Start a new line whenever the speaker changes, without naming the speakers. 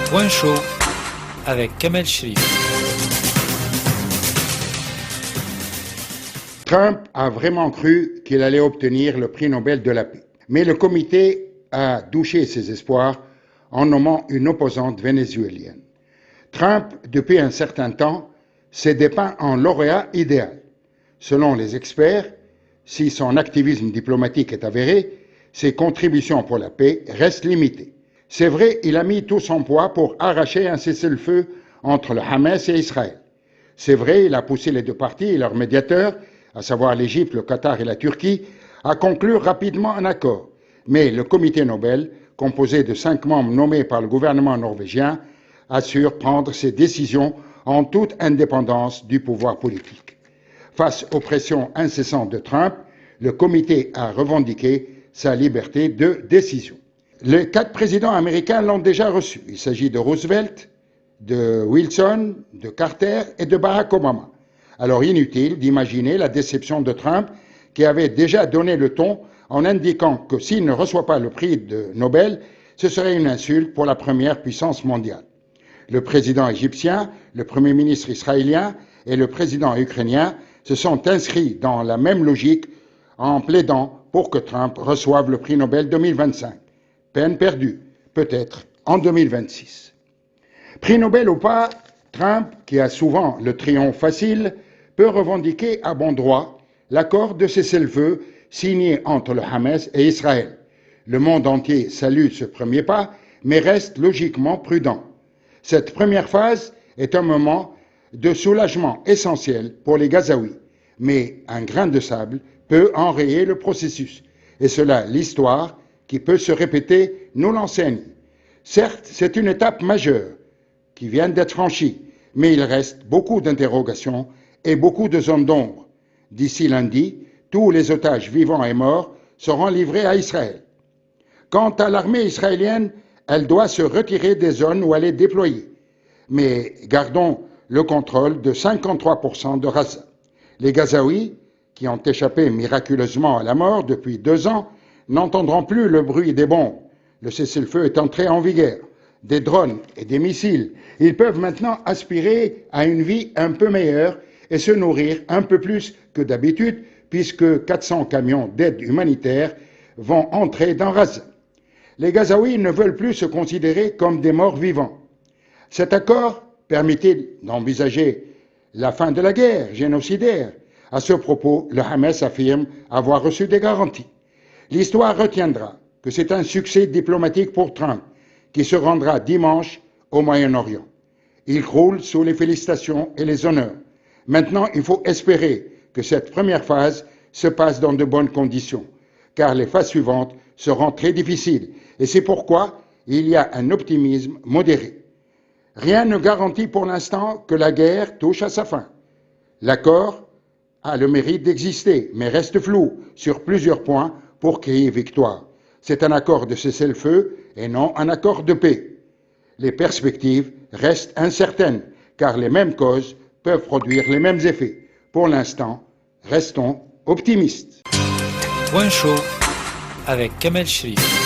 Point chaud avec Kamel Cherif.
Trump a vraiment cru qu'il allait obtenir le prix Nobel de la paix. Mais le comité a douché ses espoirs en nommant une opposante vénézuélienne. Trump, depuis un certain temps, s'est dépeint en lauréat idéal. Selon les experts, si son activisme diplomatique est avéré, ses contributions pour la paix restent limitées. C'est vrai, il a mis tout son poids pour arracher un cessez-le-feu entre le Hamas et Israël. C'est vrai, il a poussé les deux parties et leurs médiateurs, à savoir l'Égypte, le Qatar et la Turquie, à conclure rapidement un accord. Mais le comité Nobel, composé de 5 membres nommés par le gouvernement norvégien, assure prendre ses décisions en toute indépendance du pouvoir politique. Face aux pressions incessantes de Trump, le comité a revendiqué sa liberté de décision. Les 4 présidents américains l'ont déjà reçu. Il s'agit de Roosevelt, de Wilson, de Carter et de Barack Obama. Alors inutile d'imaginer la déception de Trump qui avait déjà donné le ton en indiquant que s'il ne reçoit pas le prix de Nobel, ce serait une insulte pour la première puissance mondiale. Le président égyptien, le premier ministre israélien et le président ukrainien se sont inscrits dans la même logique en plaidant pour que Trump reçoive le prix Nobel 2025. Peine perdue, peut-être en 2026. Prix Nobel ou pas, Trump, qui a souvent le triomphe facile, peut revendiquer à bon droit l'accord de cessez-le-feu signé entre le Hamas et Israël. Le monde entier salue ce premier pas, mais reste logiquement prudent. Cette première phase est un moment de soulagement essentiel pour les Gazaouis, mais un grain de sable peut enrayer le processus. Et cela, l'histoire, qui peut se répéter, nous l'enseigne. Certes, c'est une étape majeure qui vient d'être franchie, mais il reste beaucoup d'interrogations et beaucoup de zones d'ombre. D'ici lundi, tous les otages vivants et morts seront livrés à Israël. Quant à l'armée israélienne, elle doit se retirer des zones où elle est déployée. Mais gardons le contrôle de 53% de Gaza. Les Gazaouis, qui ont échappé miraculeusement à la mort depuis 2 ans, n'entendront plus le bruit des bombes. Le cessez-le-feu est entré en vigueur. Des drones et des missiles. Ils peuvent maintenant aspirer à une vie un peu meilleure et se nourrir un peu plus que d'habitude, puisque 400 camions d'aide humanitaire vont entrer dans Gaza. Les Gazaouis ne veulent plus se considérer comme des morts vivants. Cet accord permet-il d'envisager la fin de la guerre génocidaire? À ce propos, le Hamas affirme avoir reçu des garanties. L'histoire retiendra que c'est un succès diplomatique pour Trump, qui se rendra dimanche au Moyen-Orient. Il croule sous les félicitations et les honneurs. Maintenant, il faut espérer que cette première phase se passe dans de bonnes conditions, car les phases suivantes seront très difficiles, et c'est pourquoi il y a un optimisme modéré. Rien ne garantit pour l'instant que la guerre touche à sa fin. L'accord a le mérite d'exister, mais reste flou sur plusieurs points pour crier victoire. C'est un accord de cessez-le-feu et non un accord de paix. Les perspectives restent incertaines, car les mêmes causes peuvent produire les mêmes effets. Pour l'instant, restons optimistes.
Point chaud avec Kamel Cherif.